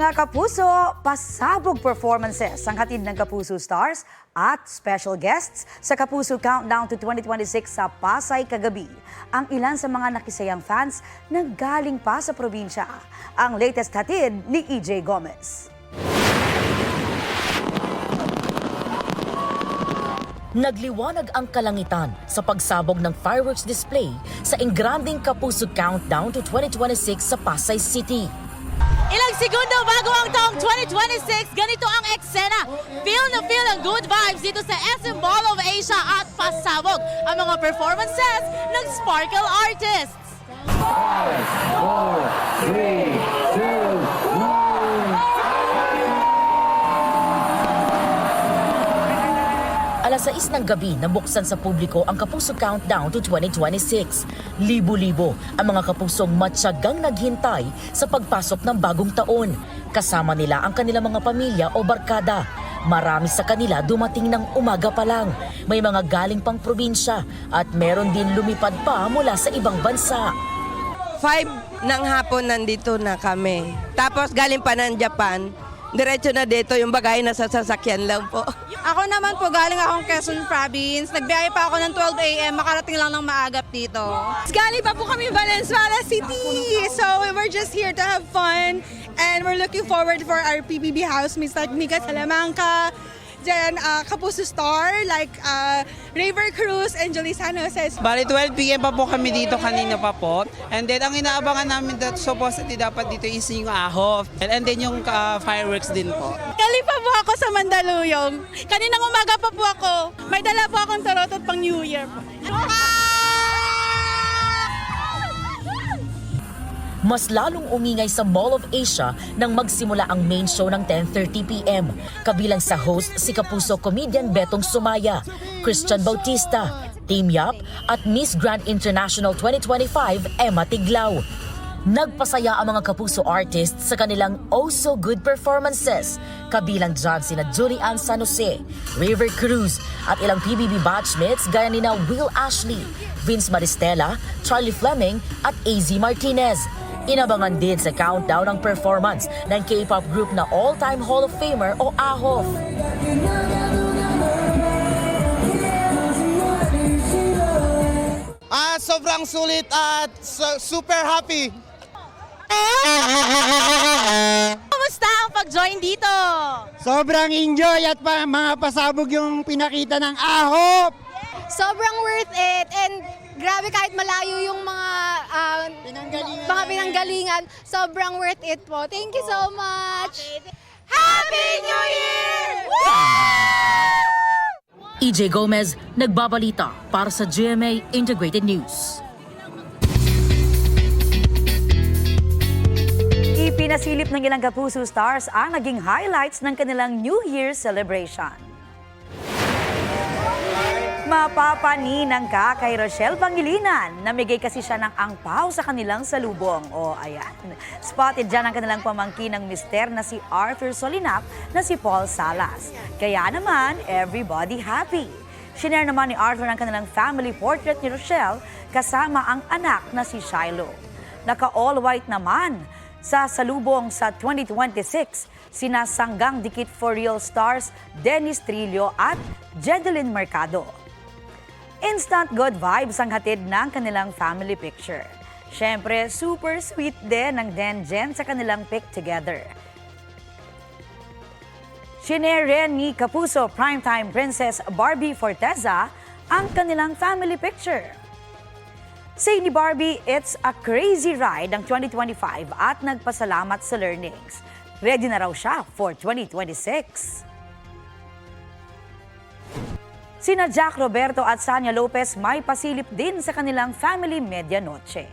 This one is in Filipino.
Mga kapuso, pasabog performances ang hatid ng Kapuso Stars at special guests sa Kapuso Countdown to 2026 sa Pasay kagabi. Ang ilan sa mga nakisayang fans nanggaling pa sa probinsya. Ang latest hatid ni EJ Gomez. Nagliwanag ang kalangitan sa pagsabog ng fireworks display sa engranding Kapuso Countdown to 2026 sa Pasay City. Ilang segundo bago ang taong 2026, ganito ang eksena. Feel na feel ang good vibes dito sa SM Mall of Asia at pasabog ang mga performances ng Sparkle Artists. 5, 4, 3, 2, 1. Alas 6 ng gabi nabuksan sa publiko ang Kapuso Countdown to 2026. Libo-libo ang mga kapusong matyagang naghintay sa pagpasok ng bagong taon. Kasama nila ang kanilang mga pamilya o barkada. Marami sa kanila dumating ng umaga pa lang. May mga galing pang probinsya at meron din lumipad pa mula sa ibang bansa. 5 ng hapon nandito na kami. Tapos galing pa ng Japan. Diretso na dito yung bagay na sa sasakyan lang po. Ako naman po, galing akong Quezon Province. Nagbiyahe pa ako ng 12 a.m. Makarating lang ng maagap dito. Galing pa po kami Valenzuela City. So we're just here to have fun. And we're looking forward for our PBB housemates like Mika Salamanca, then Kapuso Star, like River Cruz and Jolie San Jose. Bali 12 p.m. pa po kami dito kanina pa po. And then ang inaabangan namin that supposedly dapat dito is yung AHOF. And then yung fireworks din po. Galing pa po ako sa Mandaluyong. Kaninang umaga pa po ako. May dala po akong tarotot pang New Year po. Mas lalong umingay sa Mall of Asia nang magsimula ang main show ng 10:30 p.m. Kabilang sa host si Kapuso comedian Betong Sumaya, Christian Bautista, Team Yap at Miss Grand International 2025 Emma Tiglao. Nagpasaya ang mga Kapuso artists sa kanilang oh-so-good performances. Kabilang dyan sina Julian San Jose, River Cruz at ilang PBB batchmates gaya nina Will Ashley, Vince Maristela, Charlie Fleming at AZ Martinez. Inabangan din sa countdown ang performance ng K-pop group na all-time Hall of Famer o AHOF. Sobrang sulit at super happy. Kumusta ang pag-join dito? Sobrang enjoy at mga pasabog yung pinakita ng AHOF. Sobrang worth it and grabe kahit malayo yung mga pinanggalingan, sobrang worth it po. Thank you so much! Happy New Year! EJ Gomez, nagbabalita para sa GMA Integrated News. Ipinasilip ng ilang Kapuso Stars ang naging highlights ng kanilang New Year celebration. Mapapaninang ka kay Rochelle Pangilinan. Namigay kasi siya ng angpaw sa kanilang salubong. O ayan, spotted dyan ang kanilang pamangkin ng mister na si Arthur Solinap na si Paul Salas. Kaya naman, everybody happy. Shinare naman ni Arthur ang kanilang family portrait ni Rochelle kasama ang anak na si Shiloh. Naka-all white naman sa salubong sa 2026 sina Sanggang Dikit for Real stars Dennis Trillo at Jedeline Mercado. Instant good vibes ang hatid ng kanilang family picture. Siyempre, super sweet din ang Jen sa kanilang pic together. Shinare rin ni Kapuso primetime princess Barbie Forteza ang kanilang family picture. Say ni Barbie, it's a crazy ride ang 2025 at nagpasalamat sa learnings. Ready na raw siya for 2026. Sina Jack Roberto at Sanya Lopez may pasilip din sa kanilang family medianoche.